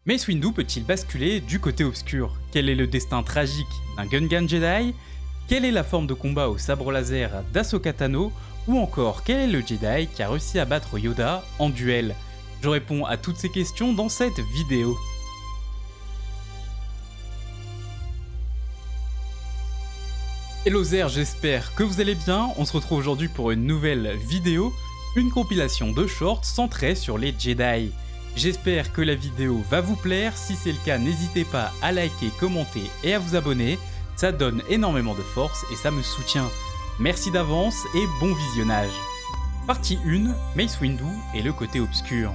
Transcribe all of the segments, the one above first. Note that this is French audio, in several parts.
Mace Windu peut-il basculer du côté obscur? Quel est le destin tragique d'un Gungan Jedi? Quelle est la forme de combat au sabre laser d'Ahsoka Tano? Ou encore, quel est le Jedi qui a réussi à battre Yoda en duel? Je réponds à toutes ces questions dans cette vidéo. Hello Zer, j'espère que vous allez bien. On se retrouve aujourd'hui pour une nouvelle vidéo, une compilation de shorts centrée sur les Jedi. J'espère que la vidéo va vous plaire. Si c'est le cas, n'hésitez pas à liker, commenter et à vous abonner. Ça donne énormément de force et ça me soutient. Merci d'avance et bon visionnage. Partie 1, Mace Windu et le côté obscur.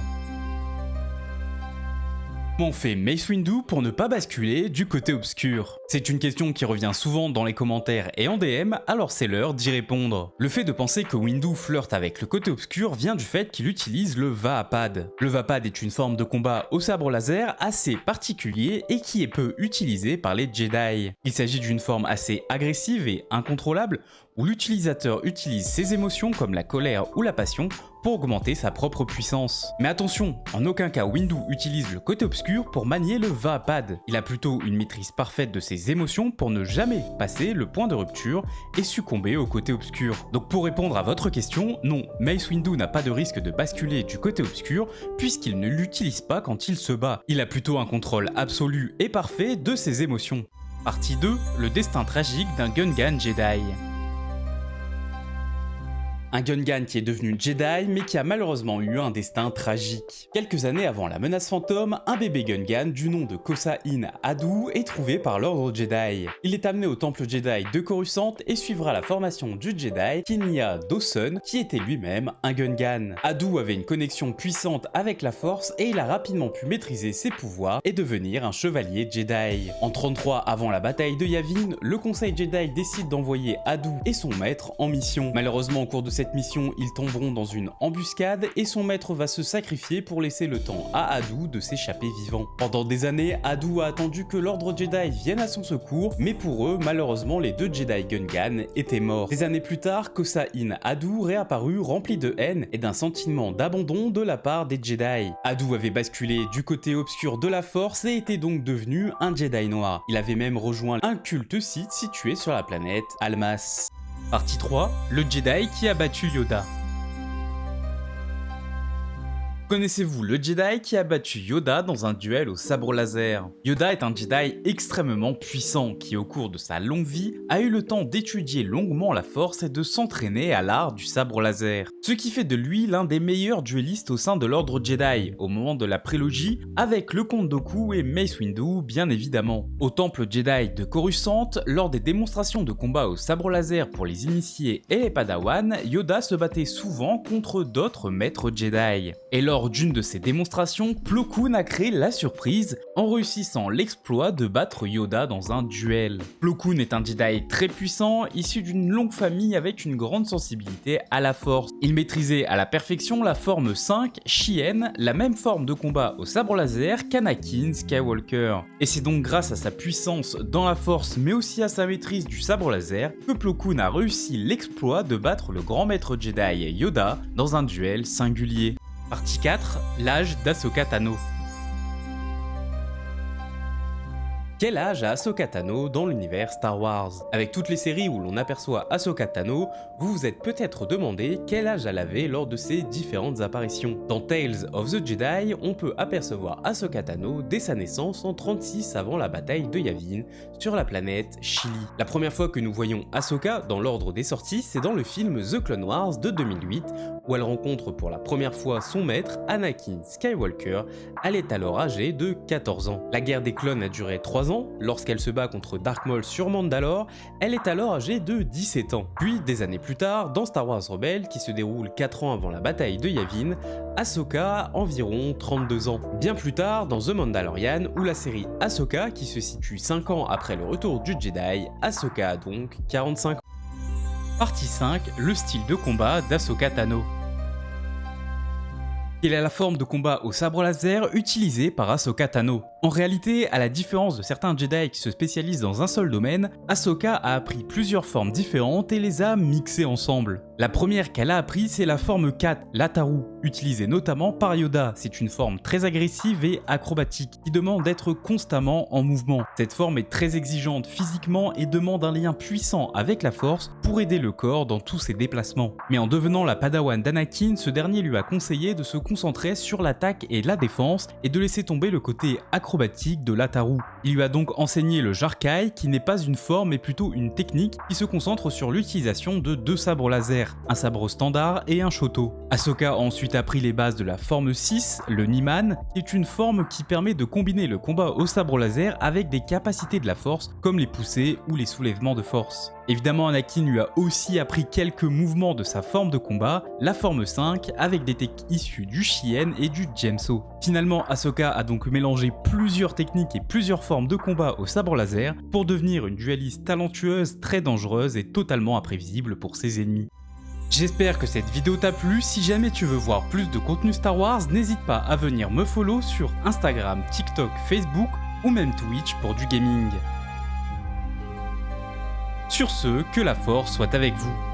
Comment fait Mace Windu pour ne pas basculer du côté obscur? C'est une question qui revient souvent dans les commentaires et en DM, alors c'est l'heure d'y répondre. Le fait de penser que Windu flirte avec le côté obscur vient du fait qu'il utilise le Vaapad. Le Vaapad est une forme de combat au sabre laser assez particulier et qui est peu utilisée par les Jedi. Il s'agit d'une forme assez agressive et incontrôlable où l'utilisateur utilise ses émotions comme la colère ou la passion pour augmenter sa propre puissance. Mais attention, en aucun cas Windu utilise le côté obscur pour manier le Vaapad. Il a plutôt une maîtrise parfaite de ses émotions pour ne jamais passer le point de rupture et succomber au côté obscur. Donc pour répondre à votre question, non, Mace Windu n'a pas de risque de basculer du côté obscur puisqu'il ne l'utilise pas quand il se bat. Il a plutôt un contrôle absolu et parfait de ses émotions. Partie 2, le destin tragique d'un Gungan Jedi. Un Gungan qui est devenu Jedi mais qui a malheureusement eu un destin tragique. Quelques années avant la menace fantôme, un bébé Gungan du nom de Kosa-in Adu est trouvé par l'ordre Jedi. Il est amené au temple Jedi de Coruscant et suivra la formation du Jedi Kinya Dawson qui était lui-même un Gungan. Adu avait une connexion puissante avec la Force et il a rapidement pu maîtriser ses pouvoirs et devenir un chevalier Jedi. En 33 avant la bataille de Yavin, le conseil Jedi décide d'envoyer Adu et son maître en mission. Malheureusement au cours de cette mission, ils tomberont dans une embuscade et son maître va se sacrifier pour laisser le temps à Adu de s'échapper vivant. Pendant des années, Adu a attendu que l'ordre Jedi vienne à son secours, mais pour eux, malheureusement, les deux Jedi Gungan étaient morts. Des années plus tard, Kosa-in Adu réapparut rempli de haine et d'un sentiment d'abandon de la part des Jedi. Adu avait basculé du côté obscur de la Force et était donc devenu un Jedi noir. Il avait même rejoint un culte Sith situé sur la planète Almas. Partie 3, le Jedi qui a battu Yoda. Connaissez-vous le Jedi qui a battu Yoda dans un duel au sabre laser? Yoda est un Jedi extrêmement puissant qui, au cours de sa longue vie, a eu le temps d'étudier longuement la Force et de s'entraîner à l'art du sabre laser. Ce qui fait de lui l'un des meilleurs duellistes au sein de l'ordre Jedi, au moment de la prélogie, avec le comte Dooku et Mace Windu bien évidemment. Au temple Jedi de Coruscant, lors des démonstrations de combat au sabre laser pour les initiés et les Padawan, Yoda se battait souvent contre d'autres maîtres Jedi. Et lors d'une de ces démonstrations, Plo Koon a créé la surprise en réussissant l'exploit de battre Yoda dans un duel. Plo Koon est un Jedi très puissant, issu d'une longue famille avec une grande sensibilité à la Force. Il maîtrisait à la perfection la forme 5, Chien, la même forme de combat au sabre laser qu'Anakin Skywalker. Et c'est donc grâce à sa puissance dans la Force mais aussi à sa maîtrise du sabre laser que Plo Koon a réussi l'exploit de battre le grand maître Jedi Yoda dans un duel singulier. Partie 4, l'âge d'Ahsoka Tano. Quel âge a Ahsoka Tano dans l'univers Star Wars? Avec toutes les séries où l'on aperçoit Ahsoka Tano, vous vous êtes peut-être demandé quel âge elle avait lors de ses différentes apparitions. Dans Tales of the Jedi, on peut apercevoir Ahsoka Tano dès sa naissance en 36 avant la bataille de Yavin sur la planète Chili. La première fois que nous voyons Ahsoka dans l'ordre des sorties, c'est dans le film The Clone Wars de 2008 où elle rencontre pour la première fois son maître Anakin Skywalker. Elle est alors âgée de 14 ans. La guerre des clones a duré 3 ans. Lorsqu'elle se bat contre Dark Maul sur Mandalore, elle est alors âgée de 17 ans. Puis, des années plus tard, dans Star Wars Rebels, qui se déroule 4 ans avant la bataille de Yavin, Ahsoka a environ 32 ans. Bien plus tard, dans The Mandalorian, ou la série Ahsoka, qui se situe 5 ans après le retour du Jedi, Ahsoka a donc 45 ans. Partie 5, le style de combat d'Ahsoka Tano. Quelle est la forme de combat au sabre laser utilisée par Ahsoka Tano? En réalité, à la différence de certains Jedi qui se spécialisent dans un seul domaine, Ahsoka a appris plusieurs formes différentes et les a mixées ensemble. La première qu'elle a appris, c'est la forme 4, l'Ataru, utilisée notamment par Yoda. C'est une forme très agressive et acrobatique, qui demande d'être constamment en mouvement. Cette forme est très exigeante physiquement et demande un lien puissant avec la Force pour aider le corps dans tous ses déplacements. Mais en devenant la padawan d'Anakin, ce dernier lui a conseillé de se concentrer sur l'attaque et la défense et de laisser tomber le côté acrobatique de l'Ataru. Il lui a donc enseigné le Jarkai, qui n'est pas une forme mais plutôt une technique qui se concentre sur l'utilisation de 2 sabres laser, un sabre standard et un Shoto. Ahsoka a ensuite appris les bases de la forme 6, le Niman, qui est une forme qui permet de combiner le combat au sabre laser avec des capacités de la force comme les poussées ou les soulèvements de force. Évidemment, Anakin lui a aussi appris quelques mouvements de sa forme de combat, la forme 5, avec des techniques issues du Shien et du Gemso. Finalement, Ahsoka a donc mélangé plusieurs techniques et plusieurs formes de combat au sabre laser pour devenir une dueliste talentueuse, très dangereuse et totalement imprévisible pour ses ennemis. J'espère que cette vidéo t'a plu. Si jamais tu veux voir plus de contenu Star Wars, n'hésite pas à venir me follow sur Instagram, TikTok, Facebook ou même Twitch pour du gaming. Sur ce, que la force soit avec vous.